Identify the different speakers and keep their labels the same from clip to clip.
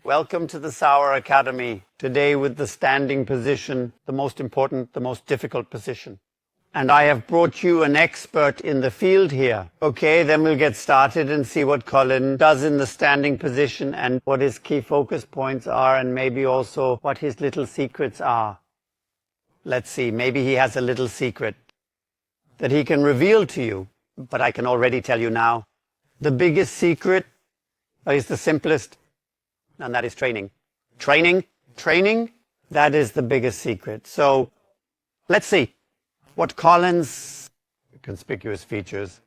Speaker 1: Welcome to the Sauer Academy. Today with the standing position, the most important, the most difficult position. And I have brought you an expert in the field here. Okay, then we'll get started and see what Colin does in the standing position and what his key focus points are and maybe also what his little secrets are. Let's see, maybe he has a little secret that he can reveal to you, but I can already tell you now. The biggest secret is the simplest, and that is training. Training, that is the biggest secret. So let's see what Colin's conspicuous features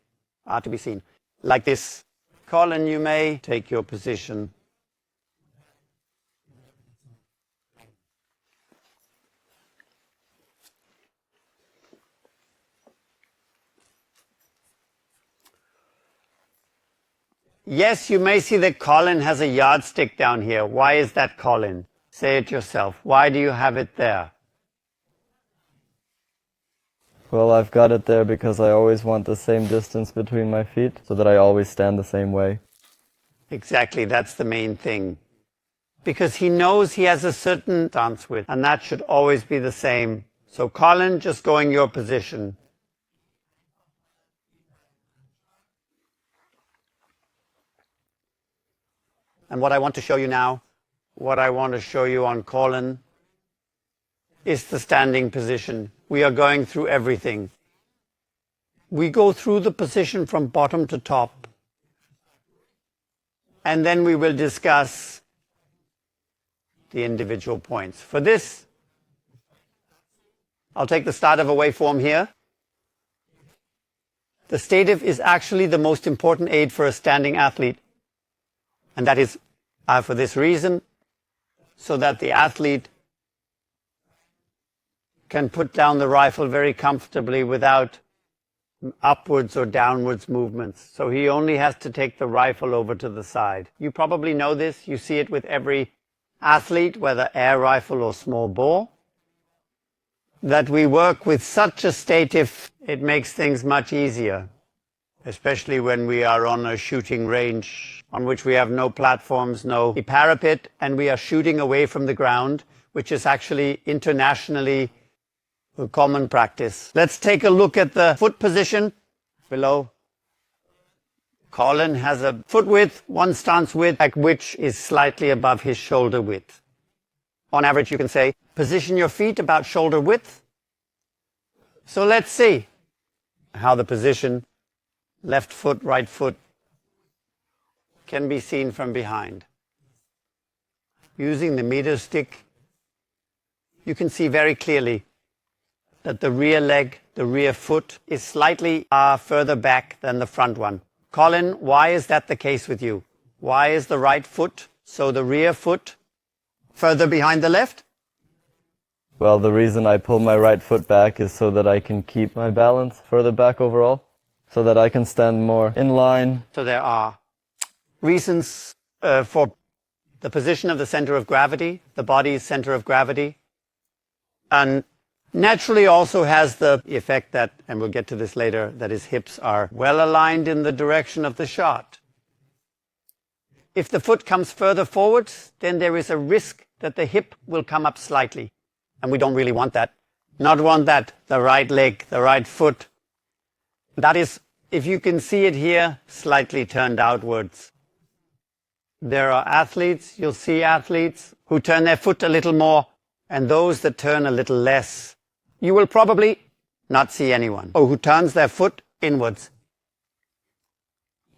Speaker 1: are to be seen. Like this. Colin, you may take your position. Yes, you may see that Colin has a yardstick down here. Why is that, Colin? Say it yourself. Why do you have it there?
Speaker 2: Well, I've got it there because I always want the same distance between my feet so that I always stand the same way.
Speaker 1: Exactly, that's the main thing. Because he knows he has a certain stance width, and that should always be the same. So Colin, just going your position. And what I want to show you now, what I want to show you on Colin is the standing position. We are going through everything. We go through the position from bottom to top. And then we will discuss the individual points. For this, I'll take the start of a waveform here. The stative is actually the most important aid for a standing athlete. And that is for this reason, so that the athlete can put down the rifle very comfortably without upwards or downwards movements. So he only has to take the rifle over to the side. You probably know this. You see it with every athlete, whether air rifle or small bore, that we work with such a stative, it makes things much easier, especially when we are on a shooting range on which we have no platforms, no parapet, and we are shooting away from the ground, which is actually internationally a common practice. Let's take a look at the foot position below. Colin has a foot width, one stance width, which is slightly above his shoulder width. On average, you can say, position your feet about shoulder width. So let's see how the position, left foot, right foot, can be seen from behind. Using the meter stick, you can see very clearly that the rear leg, the rear foot, is slightly further back than the front one. Colin, why is that the case with you? Why is the right foot, so the rear foot, further behind the left?
Speaker 2: Well, the reason I pull my right foot back is so that I can keep my balance further back overall, so that I can stand more in line.
Speaker 1: So there are reasons for the position of the center of gravity, the body's center of gravity, and naturally also has the effect that, and we'll get to this later, that his hips are well aligned in the direction of the shot. If the foot comes further forward, then there is a risk that the hip will come up slightly. And we don't really want that. Not want that. The right leg, the right foot. That is, if you can see it here, slightly turned outwards. There are athletes, you'll see athletes who turn their foot a little more, and those that turn a little less. You will probably not see anyone who turns their foot inwards,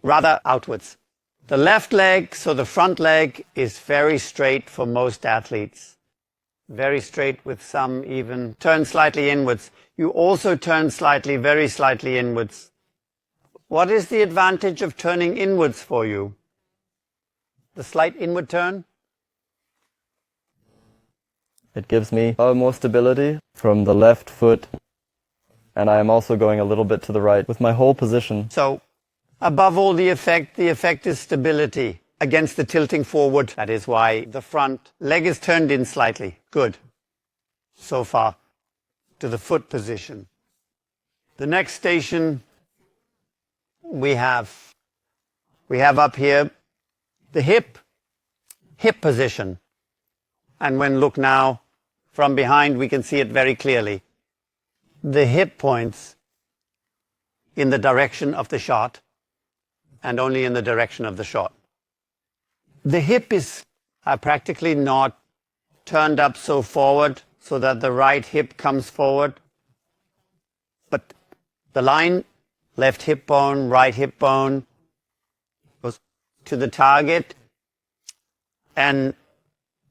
Speaker 1: rather outwards. The left leg, so the front leg, is very straight for most athletes. Very straight, with some even turn slightly inwards. You also turn slightly, very slightly inwards. What is the advantage of turning inwards for you? The slight inward turn?
Speaker 2: It gives me more stability from the left foot, and I am also going a little bit to the right with my whole position.
Speaker 1: So, above all the effect is stability against the tilting forward. That is why the front leg is turned in slightly. Good. So far to the foot position. The next station we have up here the hip. hip position. And when look now from behind, we can see it very clearly. The hip points in the direction of the shot and only in the direction of the shot. The hip is practically not turned up so forward so that the right hip comes forward. But the line, left hip bone, right hip bone, goes to the target. An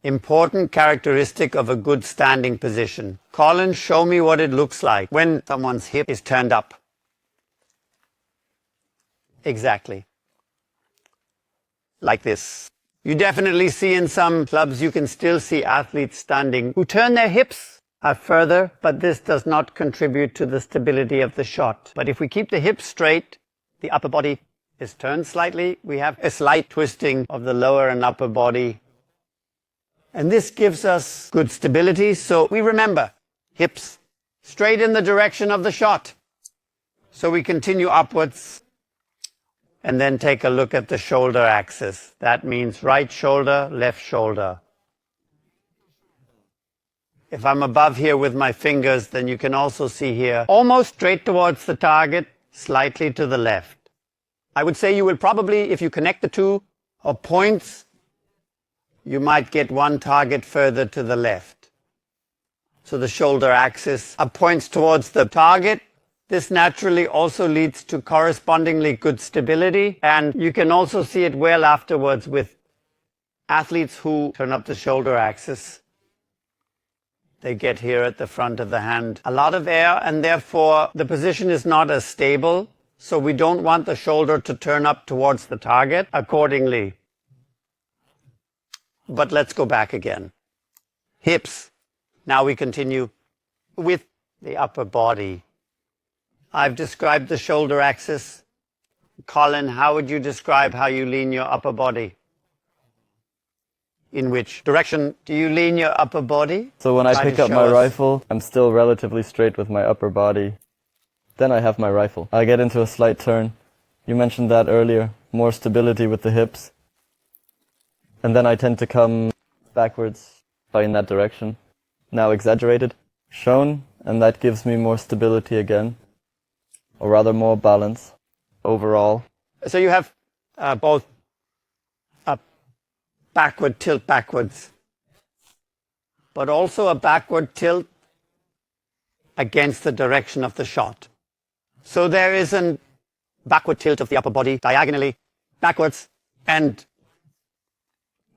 Speaker 1: important characteristic of a good standing position. Colin, show me what it looks like when someone's hip is turned up. Exactly. Like this. You definitely see in some clubs, you can still see athletes standing who turn their hips further, but this does not contribute to the stability of the shot. But if we keep the hips straight, the upper body is turned slightly. We have a slight twisting of the lower and upper body. And this gives us good stability. So we remember hips straight in the direction of the shot. So we continue upwards and then take a look at the shoulder axis. That means right shoulder, left shoulder. If I'm above here with my fingers, then you can also see here, almost straight towards the target, slightly to the left. I would say you will probably, if you connect the two points, you might get one target further to the left. So the shoulder axis points towards the target. This naturally also leads to correspondingly good stability. And you can also see it well afterwards with athletes who turn up the shoulder axis. They get here at the front of the hand a lot of air, and therefore the position is not as stable. So we don't want the shoulder to turn up towards the target accordingly. But let's go back again. Hips. Now we continue with the upper body. I've described the shoulder axis. Colin, how would you describe how you lean your upper body? In which direction do you lean your upper body?
Speaker 2: So when I pick up my rifle, I'm still relatively straight with my upper body. Then I have my rifle. I get into a slight turn. You mentioned that earlier. More stability with the hips. And then I tend to come backwards in that direction. Now exaggerated, shown, and that gives me more stability again. Or rather more balance overall.
Speaker 1: So you have both a backward tilt backwards, but also a backward tilt against the direction of the shot. So there is a backward tilt of the upper body diagonally backwards, and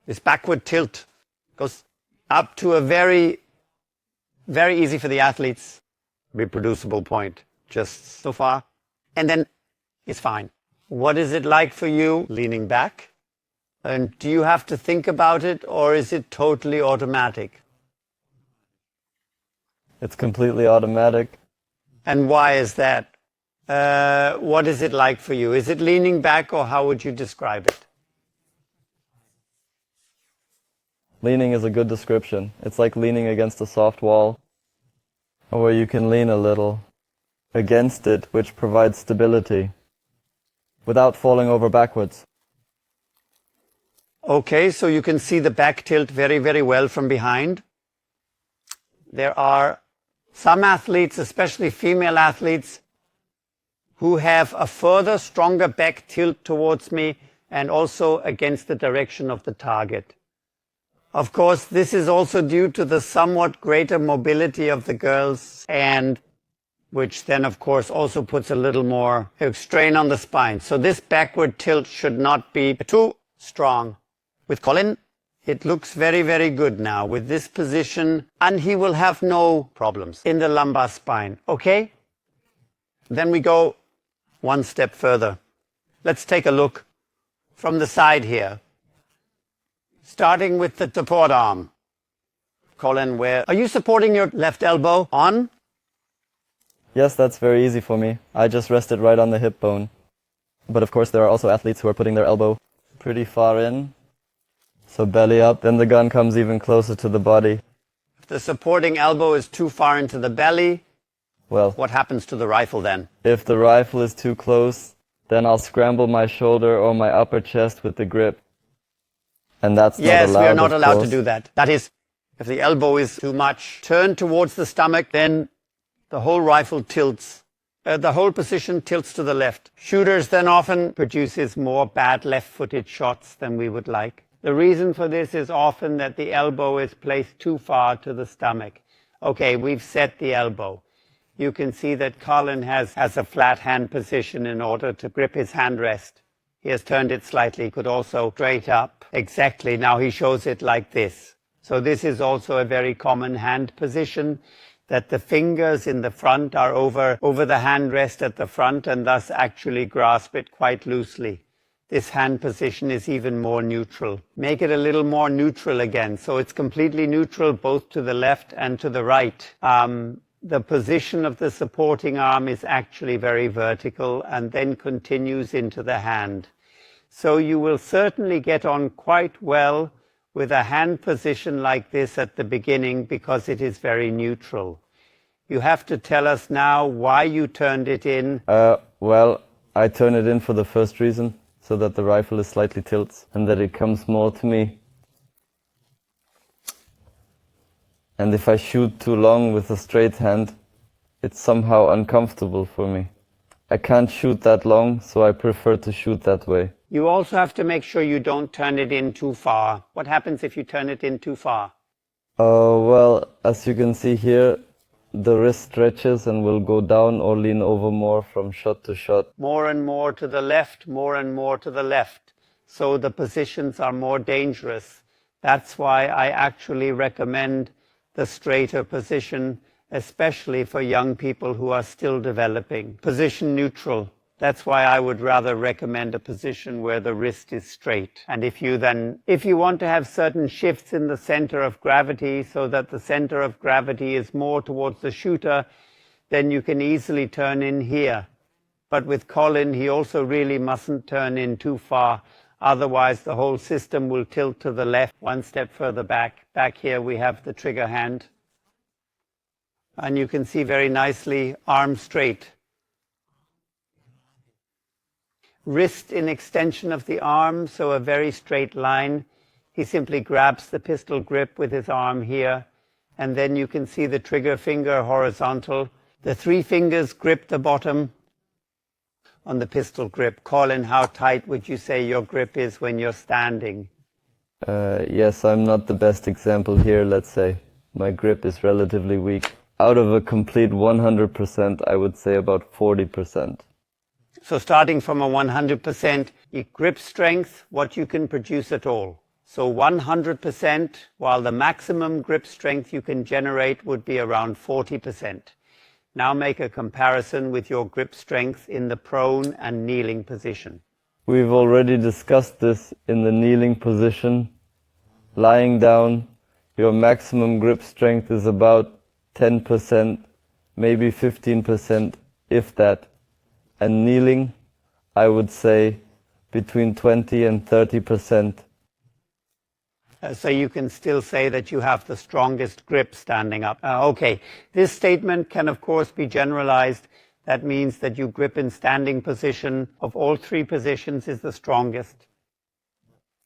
Speaker 1: this backward tilt goes up to a very, very easy for the athletes, reproducible point just so far, and then it's fine. What is it like for you leaning back? And do you have to think about it, or is it totally automatic?
Speaker 2: It's completely automatic.
Speaker 1: And why is that? What is it like for you? Is it leaning back, or how would you describe it?
Speaker 2: Leaning is a good description. It's like leaning against a soft wall, or you can lean a little against it, which provides stability without falling over backwards.
Speaker 1: Okay, so you can see the back tilt very, very well from behind. There are some athletes, especially female athletes, who have a further stronger back tilt towards me and also against the direction of the target. Of course, this is also due to the somewhat greater mobility of the girls, and which then, of course, also puts a little more strain on the spine. So this backward tilt should not be too strong. With Colin, it looks very, very good now with this position, and he will have no problems in the lumbar spine. Okay? Then we go one step further. Let's take a look from the side here. Starting with the support arm. Colin, where are you supporting your left elbow on?
Speaker 2: Yes, that's very easy for me. I just rest it right on the hip bone. But of course there are also athletes who are putting their elbow pretty far in. So belly up, then the gun comes even closer to the body.
Speaker 1: If the supporting elbow is too far into the belly,
Speaker 2: well,
Speaker 1: what happens to the rifle then?
Speaker 2: If the rifle is too close, then I'll scramble my shoulder or my upper chest with the grip. And that's not
Speaker 1: Yes,
Speaker 2: allowed,
Speaker 1: we are not
Speaker 2: of
Speaker 1: allowed to
Speaker 2: course.
Speaker 1: do that. That is, if the elbow is too much turned towards the stomach, then the whole rifle tilts. The whole position tilts to the left. Shooters then often produces more bad left-footed shots than we would like. The reason for this is often that the elbow is placed too far to the stomach. Okay, we've set the elbow. You can see that Colin has a flat hand position in order to grip his hand rest. He has turned it slightly. He could also straight up. Exactly. Now he shows it like this. So this is also a very common hand position, that the fingers in the front are over the hand rest at the front and thus actually grasp it quite loosely. This hand position is even more neutral. Make it a little more neutral again. So it's completely neutral both to the left and to the right. The position of the supporting arm is actually very vertical and then continues into the hand. So you will certainly get on quite well with a hand position like this at the beginning because it is very neutral. You have to tell us now why you turned it in.
Speaker 2: Well, I turn it in for the first reason, so that the rifle is slightly tilts and that it comes more to me. And if I shoot too long with a straight hand, it's somehow uncomfortable for me. I can't shoot that long, so I prefer to shoot that way.
Speaker 1: You also have to make sure you don't turn it in too far. What happens if you turn it in too far?
Speaker 2: Well, as you can see here, the wrist stretches and will go down or lean over more from shot to shot.
Speaker 1: More and more to the left, more and more to the left. So the positions are more dangerous. That's why I actually recommend the straighter position, especially for young people who are still developing. Position neutral. That's why I would rather recommend a position where the wrist is straight. And if you want to have certain shifts in the center of gravity so that the center of gravity is more towards the shooter, then you can easily turn in here. But with Colin, he also really mustn't turn in too far. Otherwise, the whole system will tilt to the left one step further back. Back here, we have the trigger hand. And you can see very nicely, arm straight. Wrist in extension of the arm, so a very straight line. He simply grabs the pistol grip with his arm here, and then you can see the trigger finger horizontal. The three fingers grip the bottom on the pistol grip. Colin, how tight would you say your grip is when you're standing?
Speaker 2: Yes, I'm not the best example here, let's say. My grip is relatively weak. Out of a complete 100%, I would say about 40%.
Speaker 1: So starting from a 100%, grip strength, what you can produce at all. So 100%, while the maximum grip strength you can generate would be around 40%. Now make a comparison with your grip strength in the prone and kneeling position.
Speaker 2: We've already discussed this in the kneeling position. Lying down, your maximum grip strength is about 10%, maybe 15%, if that. And kneeling, I would say between 20 and 30%.
Speaker 1: So you can still say that you have the strongest grip standing up. Okay, this statement can of course be generalized. That means that you grip in standing position of all three positions is the strongest.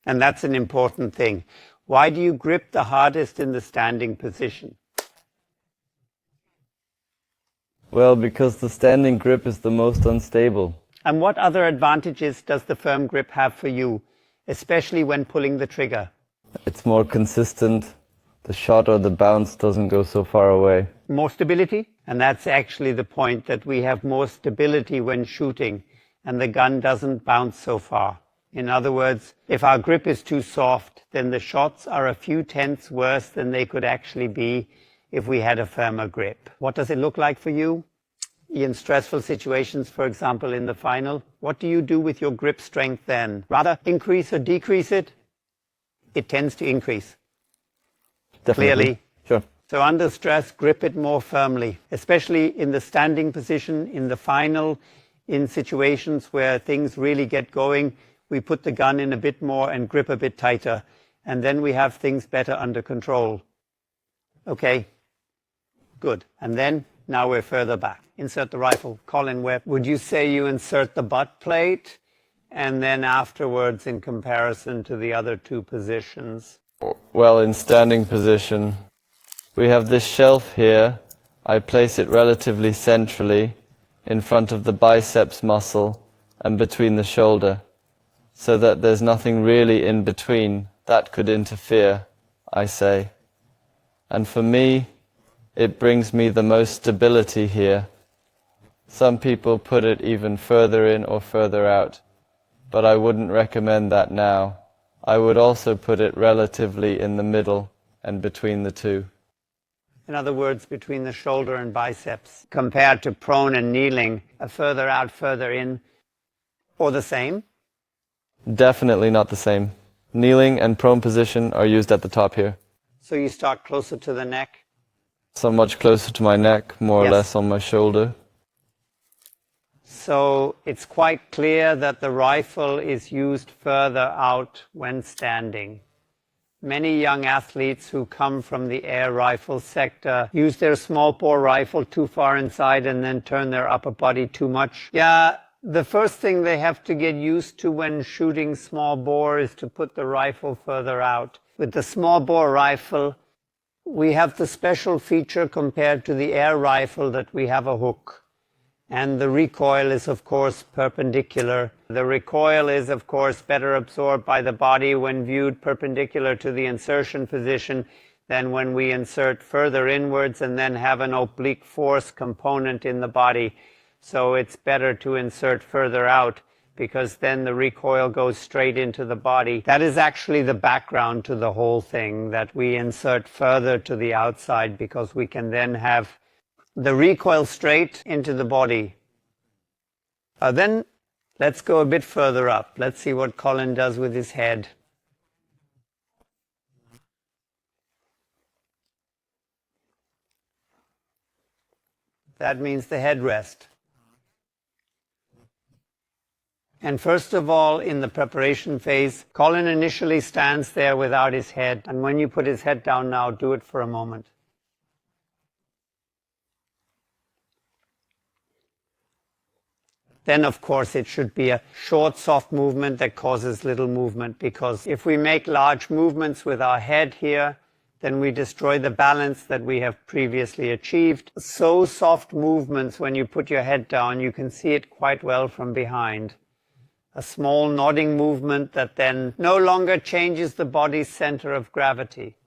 Speaker 1: And that's an important thing. Why do you grip the hardest in the standing position?
Speaker 2: Well, because the standing grip is the most unstable.
Speaker 1: And what other advantages does the firm grip have for you, especially when pulling the trigger?
Speaker 2: It's more consistent. The shot or the bounce doesn't go so far away.
Speaker 1: More stability? And that's actually the point, that we have more stability when shooting and the gun doesn't bounce so far. In other words, if our grip is too soft, then the shots are a few tenths worse than they could actually be if we had a firmer grip. What does it look like for you? In stressful situations, for example, in the final, what do you do with your grip strength then? Rather increase or decrease it? It tends to increase.
Speaker 2: Definitely.
Speaker 1: Clearly.
Speaker 2: Sure.
Speaker 1: So under stress, grip it more firmly, especially in the standing position, in the final, in situations where things really get going. We put the gun in a bit more and grip a bit tighter, and then we have things better under control. Okay, good. And then, now we're further back. Insert the rifle. Colin, where would you say you insert the butt plate? and then afterwards in comparison to the other two positions?
Speaker 2: Well, in standing position, we have this shelf here. I place it relatively centrally in front of the biceps muscle and between the shoulder, so that there's nothing really in between that could interfere, I say. And for me, it brings me the most stability here. Some people put it even further in or further out, but I wouldn't recommend that now. I would also put it relatively in the middle and between the two.
Speaker 1: In other words, between the shoulder and biceps, compared to prone and kneeling, a further out, further in, or the same?
Speaker 2: Definitely not the same. Kneeling and prone position are used at the top here.
Speaker 1: So you start closer to the neck?
Speaker 2: So much closer to my neck, more or less on my shoulder.
Speaker 1: So it's quite clear that the rifle is used further out when standing. Many young athletes who come from the air rifle sector use their small bore rifle too far inside and then turn their upper body too much. Yeah, the first thing they have to get used to when shooting small bore is to put the rifle further out. With the small bore rifle, we have the special feature compared to the air rifle that we have a hook. And the recoil is, of course, perpendicular. The recoil is, of course, better absorbed by the body when viewed perpendicular to the insertion position than when we insert further inwards and then have an oblique force component in the body. So it's better to insert further out because then the recoil goes straight into the body. That is actually the background to the whole thing, that we insert further to the outside because we can then have the recoil straight into the body. Then let's go a bit further up. Let's see what Colin does with his head. That means the headrest. And first of all, in the preparation phase, Colin initially stands there without his head. And when you put his head down now, do it for a moment. Then, of course, it should be a short, soft movement that causes little movement, because if we make large movements with our head here, then we destroy the balance that we have previously achieved. So soft movements, when you put your head down, you can see it quite well from behind. A small nodding movement that then no longer changes the body's center of gravity.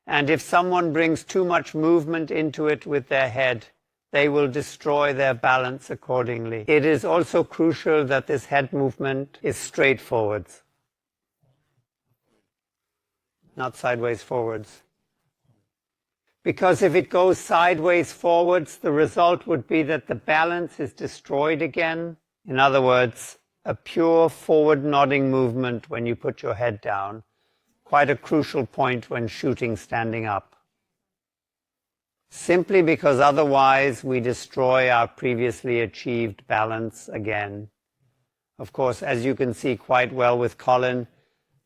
Speaker 1: And if someone brings too much movement into it with their head, they will destroy their balance accordingly. It is also crucial that this head movement is straight forwards, not sideways forwards. Because if it goes sideways forwards, the result would be that the balance is destroyed again. In other words, a pure forward nodding movement when you put your head down. Quite a crucial point when shooting standing up. Simply because otherwise we destroy our previously achieved balance again. Of course, as you can see quite well with Colin,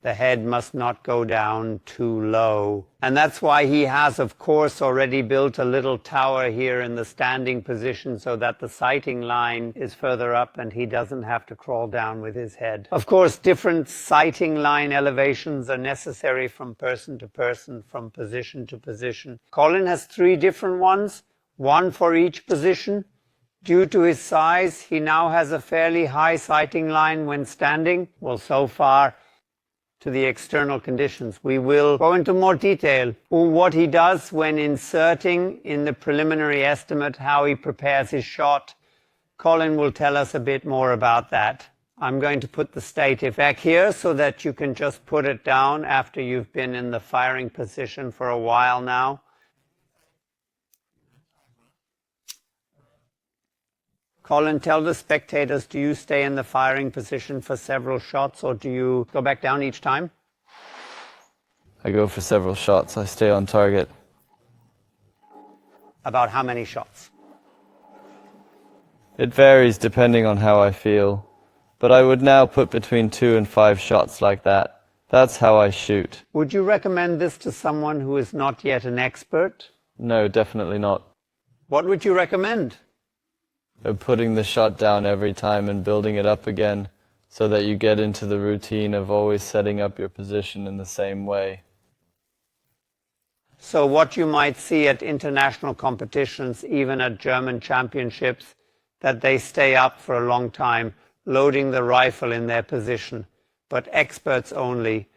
Speaker 1: the head must not go down too low. And that's why he has, of course, already built a little tower here in the standing position so that the sighting line is further up and he doesn't have to crawl down with his head. Of course, different sighting line elevations are necessary from person to person, from position to position. Colin has 3 different ones, one for each position. Due to his size, he now has a fairly high sighting line when standing. Well, so far, to the external conditions. We will go into more detail on what he does when inserting in the preliminary estimate, how he prepares his shot. Colin will tell us a bit more about that. I'm going to put the stative back here so that you can just put it down after you've been in the firing position for a while now. Colin, tell the spectators, do you stay in the firing position for several shots or do you go back down each time?
Speaker 2: I go for several shots. I stay on target.
Speaker 1: About how many shots?
Speaker 2: It varies depending on how I feel, but I would now put between 2 and 5 shots like that. That's how I shoot.
Speaker 1: Would you recommend this to someone who is not yet an expert?
Speaker 2: No, definitely not.
Speaker 1: What would you recommend?
Speaker 2: Putting the shot down every time and building it up again so that you get into the routine of always setting up your position in the same way.
Speaker 1: So what you might see at international competitions, even at German championships, that they stay up for a long time, loading the rifle in their position, but experts only